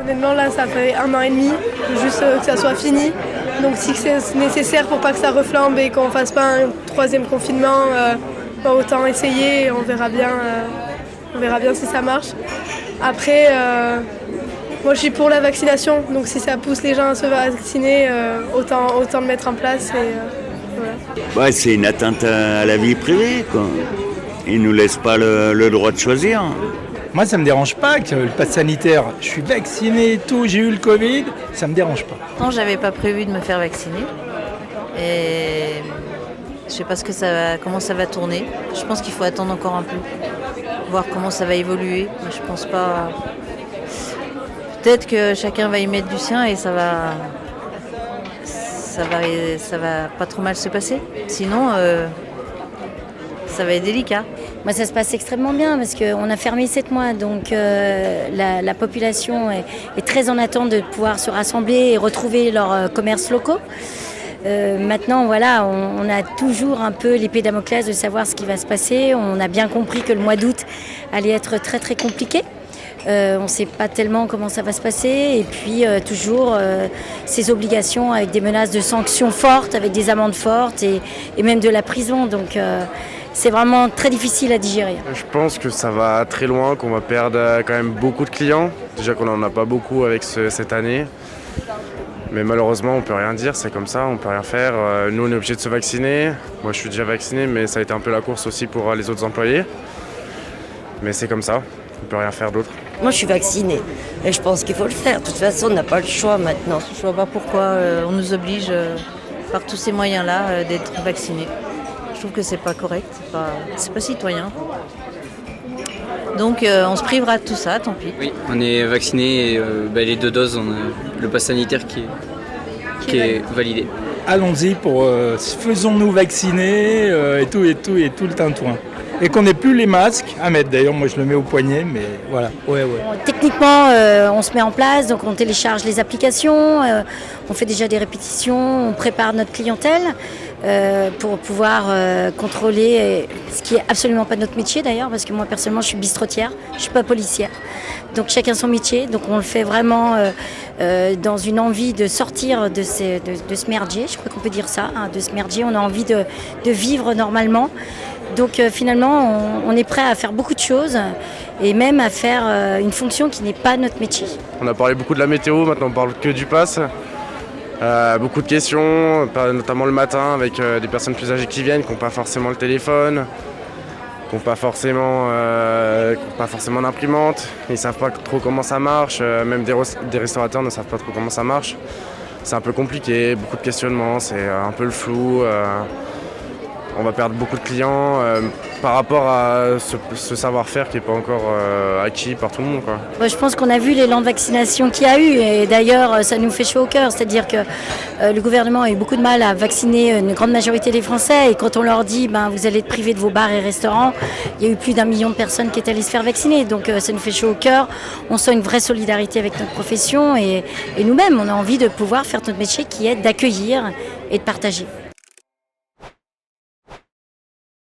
Honnêtement, là, ça fait 1 an et demi, juste que ça soit fini. Donc si c'est nécessaire pour pas que ça reflambe et qu'on fasse pas un troisième confinement, autant essayer et on verra bien si ça marche. Après, moi je suis pour la vaccination, donc si ça pousse les gens à se vacciner, autant le mettre en place. Voilà. Ouais, c'est une atteinte à la vie privée, quoi. Ils nous laissent pas le droit de choisir. Moi, ça me dérange pas que le pass sanitaire, je suis vacciné et tout, j'ai eu le Covid, ça me dérange pas. Non, j'avais pas prévu de me faire vacciner. Et je sais pas comment ça va tourner. Je pense qu'il faut attendre encore un peu, voir comment ça va évoluer. Mais je pense pas. Peut-être que chacun va y mettre du sien et ça va pas trop mal se passer. Sinon, ça va être délicat. Moi, ça se passe extrêmement bien parce qu'on a fermé 7 mois, donc la population est très en attente de pouvoir se rassembler et retrouver leurs commerces locaux. Maintenant, voilà, on a toujours un peu l'épée Damoclès de savoir ce qui va se passer. On a bien compris que le mois d'août allait être très très compliqué. On ne sait pas tellement comment ça va se passer et puis toujours ces obligations avec des menaces de sanctions fortes, avec des amendes fortes et même de la prison. Donc c'est vraiment très difficile à digérer. Je pense que ça va très loin, qu'on va perdre quand même beaucoup de clients. Déjà qu'on n'en a pas beaucoup avec cette année. Mais malheureusement, on ne peut rien dire, c'est comme ça, on ne peut rien faire. Nous, on est obligés de se vacciner. Moi, je suis déjà vacciné, mais ça a été un peu la course aussi pour les autres employés. Mais c'est comme ça, on ne peut rien faire d'autre. Moi, je suis vaccinée et je pense qu'il faut le faire. De toute façon, on n'a pas le choix maintenant. Je vois pas pourquoi on nous oblige par tous ces moyens-là d'être vaccinés. Je trouve que c'est pas correct, c'est pas citoyen. Donc on se privera de tout ça, tant pis. Oui, on est vacciné et les 2 doses, on a le pass sanitaire qui est validé. Allons-y faisons-nous vacciner et tout le tintouin. Et qu'on n'ait plus les masques à mettre. D'ailleurs, moi je le mets au poignet, mais voilà. Ouais. Techniquement, on se met en place, donc on télécharge les applications, on fait déjà des répétitions, on prépare notre clientèle pour pouvoir contrôler, ce qui est absolument pas notre métier d'ailleurs, parce que moi personnellement je suis bistrotière, je suis pas policière. Donc chacun son métier, donc on le fait vraiment dans une envie de sortir de ce merdier, je crois qu'on peut dire ça, de ce merdier, on a envie de vivre normalement. Donc finalement, on est prêt à faire beaucoup de choses et même à faire une fonction qui n'est pas notre métier. On a parlé beaucoup de la météo, maintenant on parle que du pass. Beaucoup de questions, notamment le matin avec des personnes plus âgées qui viennent, qui n'ont pas forcément le téléphone, qui n'ont pas forcément d'imprimante. Ils ne savent pas trop comment ça marche, même des restaurateurs ne savent pas trop comment ça marche. C'est un peu compliqué, beaucoup de questionnements, c'est un peu le flou. On va perdre beaucoup de clients par rapport à ce savoir-faire qui n'est pas encore acquis par tout le monde, quoi. Moi, je pense qu'on a vu l'élan de vaccination qu'il y a eu et d'ailleurs ça nous fait chaud au cœur. C'est-à-dire que le gouvernement a eu beaucoup de mal à vacciner une grande majorité des Français et quand on leur dit vous allez être privés de vos bars et restaurants, il y a eu plus d'1 million de personnes qui est allées se faire vacciner. Donc ça nous fait chaud au cœur. On sent une vraie solidarité avec notre profession et nous-mêmes, on a envie de pouvoir faire notre métier qui est d'accueillir et de partager.